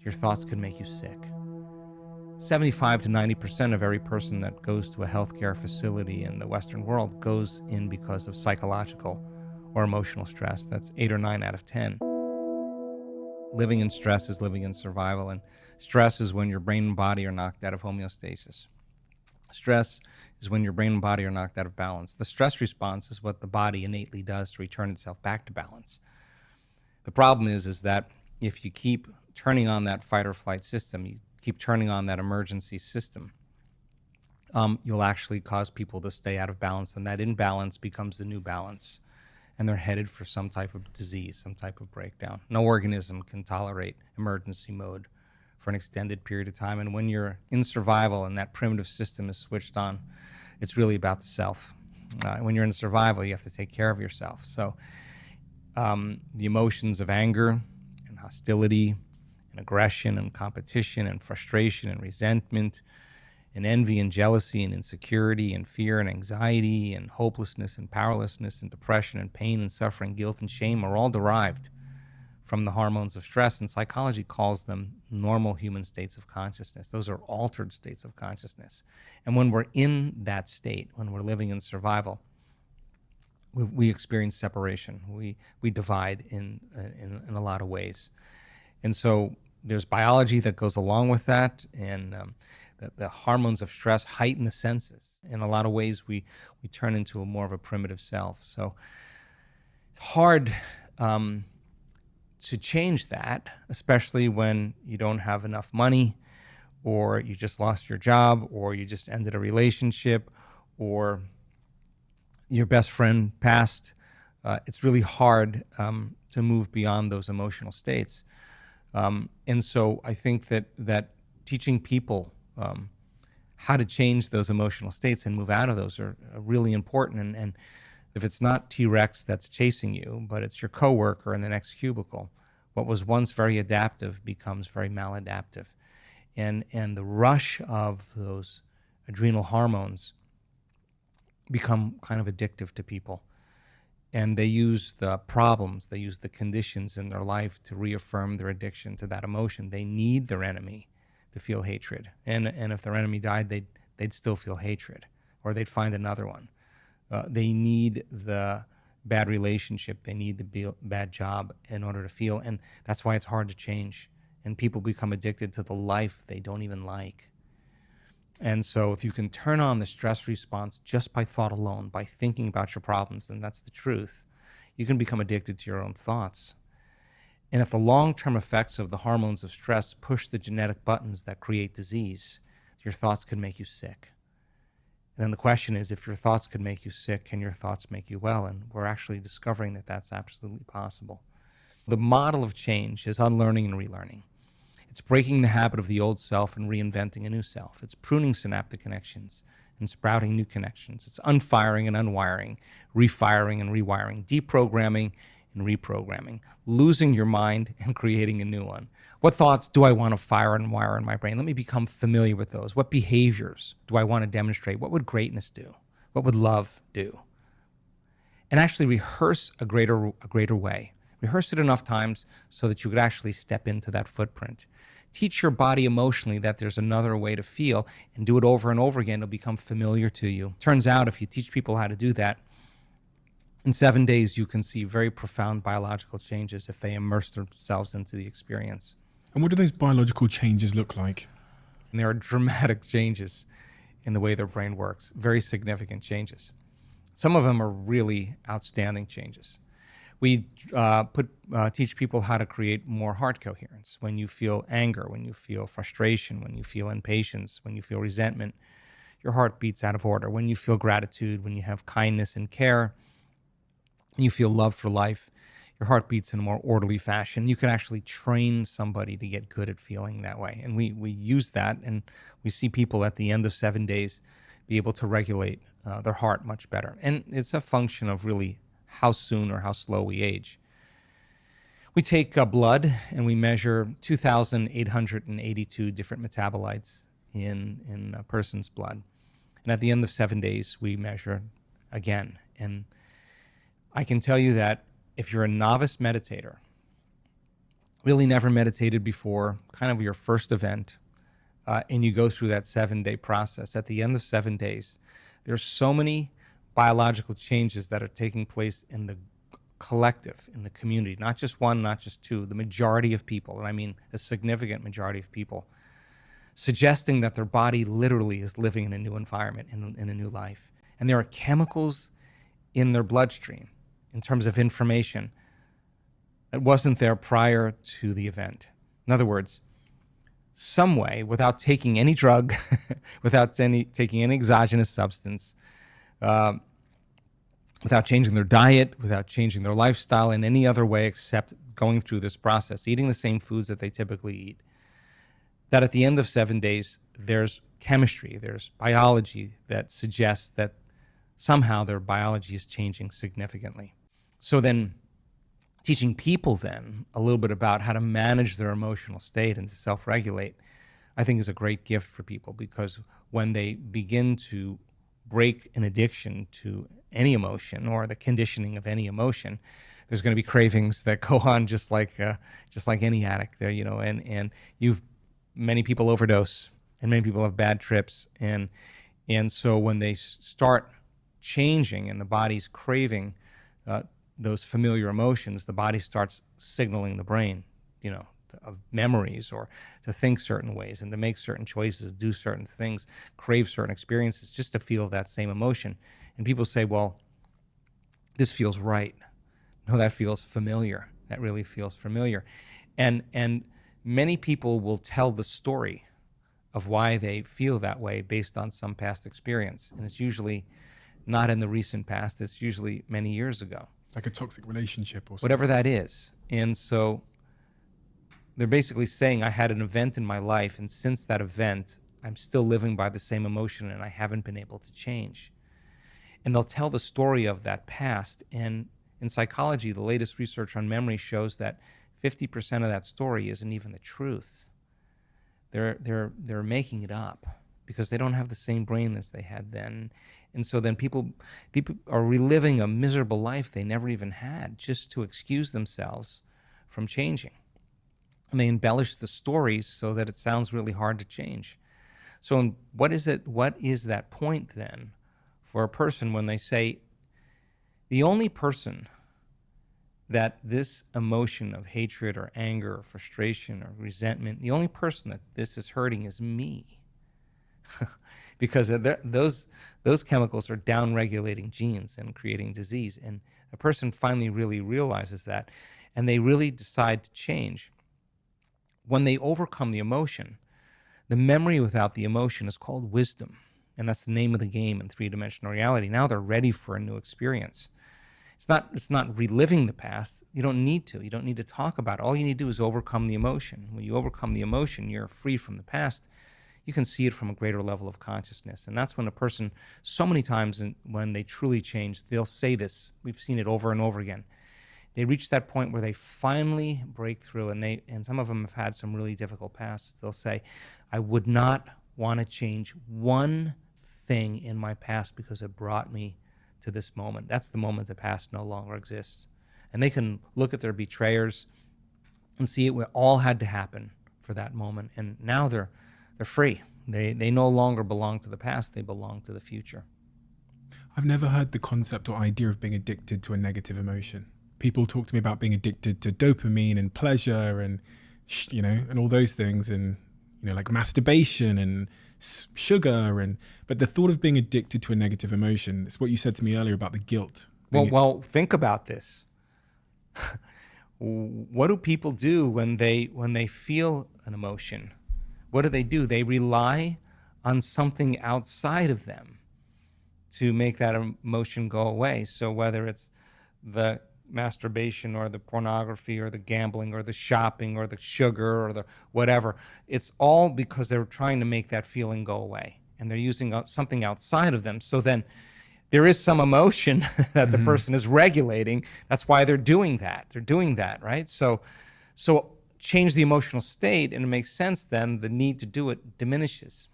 Your thoughts could make you sick. 75 to 90% of every person that goes to a healthcare facility in the Western world goes in because of psychological or emotional stress. That's 8 or 9 out of 10. Living in stress is living in survival, and stress is when your brain and body are knocked out of homeostasis. Stress is when your brain and body are knocked out of balance. The stress response is what the body innately does to return itself back to balance. The problem is that if you keep turning on that fight or flight system, you keep turning on that emergency system, you'll actually cause people to stay out of balance, and that imbalance becomes the new balance, and they're headed for some type of disease, some type of breakdown. No organism can tolerate emergency mode for an extended period of time, and when you're in survival and that primitive system is switched on, it's really about the self. When you're in survival, you have to take care of yourself. So the emotions of anger and hostility and aggression and competition and frustration and resentment and envy and jealousy and insecurity and fear and anxiety and hopelessness and powerlessness and depression and pain and suffering, guilt and shame are all derived from the hormones of stress, and psychology calls them normal human states of consciousness. Those are altered states of consciousness. And when we're in that state, when we're living in survival, we experience separation. We divide in a lot of ways. And so there's biology that goes along with that, and the hormones of stress heighten the senses. In a lot of ways, we turn into more of a primitive self. So it's hard to change that, especially when you don't have enough money, or you just lost your job, or you just ended a relationship, or your best friend passed. It's really hard to move beyond those emotional states. And so I think that teaching people how to change those emotional states and move out of those are really important. And if it's not T-Rex that's chasing you, but it's your coworker in the next cubicle, what was once very adaptive becomes very maladaptive. And the rush of those adrenal hormones become kind of addictive to people. And they use the problems, they use the conditions in their life to reaffirm their addiction to that emotion. They need their enemy to feel hatred. And if their enemy died, they'd still feel hatred, or they'd find another one. They need the bad relationship, they need the bad job in order to feel, and that's why it's hard to change. And people become addicted to the life they don't even like. And so if you can turn on the stress response just by thought alone, by thinking about your problems, and that's the truth, you can become addicted to your own thoughts. And if the long-term effects of the hormones of stress push the genetic buttons that create disease, your thoughts can make you sick. And then the question is, if your thoughts could make you sick, can your thoughts make you well? And we're actually discovering that that's absolutely possible. The model of change is unlearning and relearning. It's breaking the habit of the old self and reinventing a new self. It's pruning synaptic connections and sprouting new connections. It's unfiring and unwiring, refiring and rewiring, deprogramming and reprogramming, losing your mind and creating a new one. What thoughts do I want to fire and wire in my brain? Let me become familiar with those. What behaviors do I want to demonstrate? What would greatness do? What would love do? And actually rehearse a greater way. Rehearse it enough times so that you could actually step into that footprint. Teach your body emotionally that there's another way to feel, and do it over and over again. It'll become familiar to you. Turns out if you teach people how to do that, in 7 days you can see very profound biological changes if they immerse themselves into the experience. And what do those biological changes look like? And there are dramatic changes in the way their brain works, very significant changes. Some of them are really outstanding changes. We teach people how to create more heart coherence. When you feel anger, when you feel frustration, when you feel impatience, when you feel resentment, your heart beats out of order. When you feel gratitude, when you have kindness and care, when you feel love for life, your heart beats in a more orderly fashion. You can actually train somebody to get good at feeling that way. And we use that, and we see people at the end of 7 days be able to regulate their heart much better. And it's a function of really how soon or how slow we age. We take blood and we measure 2,882 different metabolites in a person's blood. And at the end of 7 days, we measure again. And I can tell you that if you're a novice meditator really never meditated before, kind of your first event, and you go through that 7-day process. At the end of 7 days, there's so many biological changes that are taking place in the collective, in the community, not just one, not just two, the majority of people, and I mean a significant majority of people, suggesting that their body literally is living in a new environment, in a new life. And there are chemicals in their bloodstream in terms of information that wasn't there prior to the event. In other words, some way, without taking any drug, without taking any exogenous substance, without changing their diet, without changing their lifestyle in any other way except going through this process, eating the same foods that they typically eat, that at the end of 7 days, there's chemistry, there's biology that suggests that somehow their biology is changing significantly. So then teaching people then a little bit about how to manage their emotional state and to self-regulate, I think is a great gift for people, because when they begin to break an addiction to any emotion or the conditioning of any emotion, there's going to be cravings that go on just like any addict there, and many people overdose and many people have bad trips. And so when they start changing and the body's craving those familiar emotions, the body starts signaling the brain, of memories, or to think certain ways and to make certain choices, do certain things, crave certain experiences just to feel that same emotion. And people say, well, this feels right. No, that feels familiar. That really feels familiar. And many people will tell the story of why they feel that way based on some past experience. And it's usually not in the recent past. It's usually many years ago. Like a toxic relationship or something. Whatever that is. And so they're basically saying, I had an event in my life, and since that event, I'm still living by the same emotion and I haven't been able to change. And they'll tell the story of that past. And in psychology, the latest research on memory shows that 50% of that story isn't even the truth. They're making it up because they don't have the same brain as they had then. And so then people are reliving a miserable life they never even had just to excuse themselves from changing. And they embellish the stories so that it sounds really hard to change. So what is that point then for a person when they say, the only person that this emotion of hatred or anger or frustration or resentment, the only person that this is hurting is me? Because those chemicals are down-regulating genes and creating disease. And a person finally really realizes that, and they really decide to change. When they overcome the emotion, the memory without the emotion is called wisdom. And that's the name of the game in three-dimensional reality. Now they're ready for a new experience. It's not reliving the past. You don't need to. You don't need to talk about it. All you need to do is overcome the emotion. When you overcome the emotion, you're free from the past. You can see it from a greater level of consciousness. And that's when a person, so many times when they truly change, they'll say this. We've seen it over and over again. They reach that point where they finally break through, and some of them have had some really difficult pasts. They'll say, I would not want to change one thing in my past because it brought me to this moment. That's the moment the past no longer exists. And they can look at their betrayers and see it all had to happen for that moment. And now they're free. They no longer belong to the past. They belong to the future. I've never heard the concept or idea of being addicted to a negative emotion. People talk to me about being addicted to dopamine and pleasure and, and all those things, and, like masturbation and sugar. But the thought of being addicted to a negative emotion, it's what you said to me earlier about the guilt. Well, think about this. What do people do when they feel an emotion? What do? They rely on something outside of them to make that emotion go away. So whether it's the masturbation or the pornography or the gambling or the shopping or the sugar or the whatever, it's all because they're trying to make that feeling go away. And they're using something outside of them. So then there is some emotion that the person is regulating. That's why they're doing that. They're doing that, right? So change the emotional state, and it makes sense then the need to do it diminishes.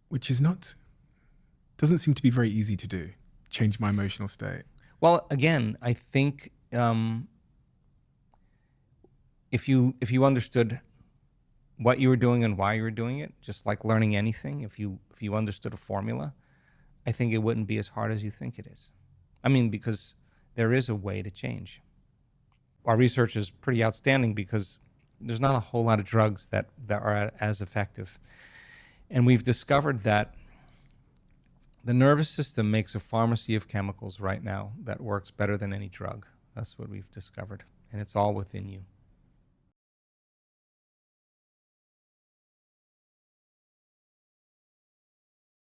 Which doesn't seem to be very easy to do, change my emotional state. Well, again, I think if you understood what you were doing and why you were doing it, just like learning anything, if you understood a formula, I think it wouldn't be as hard as you think it is. I mean, because there is a way to change. Our research is pretty outstanding because there's not a whole lot of drugs that are as effective. And we've discovered that the nervous system makes a pharmacy of chemicals right now that works better than any drug. That's what we've discovered. And it's all within you.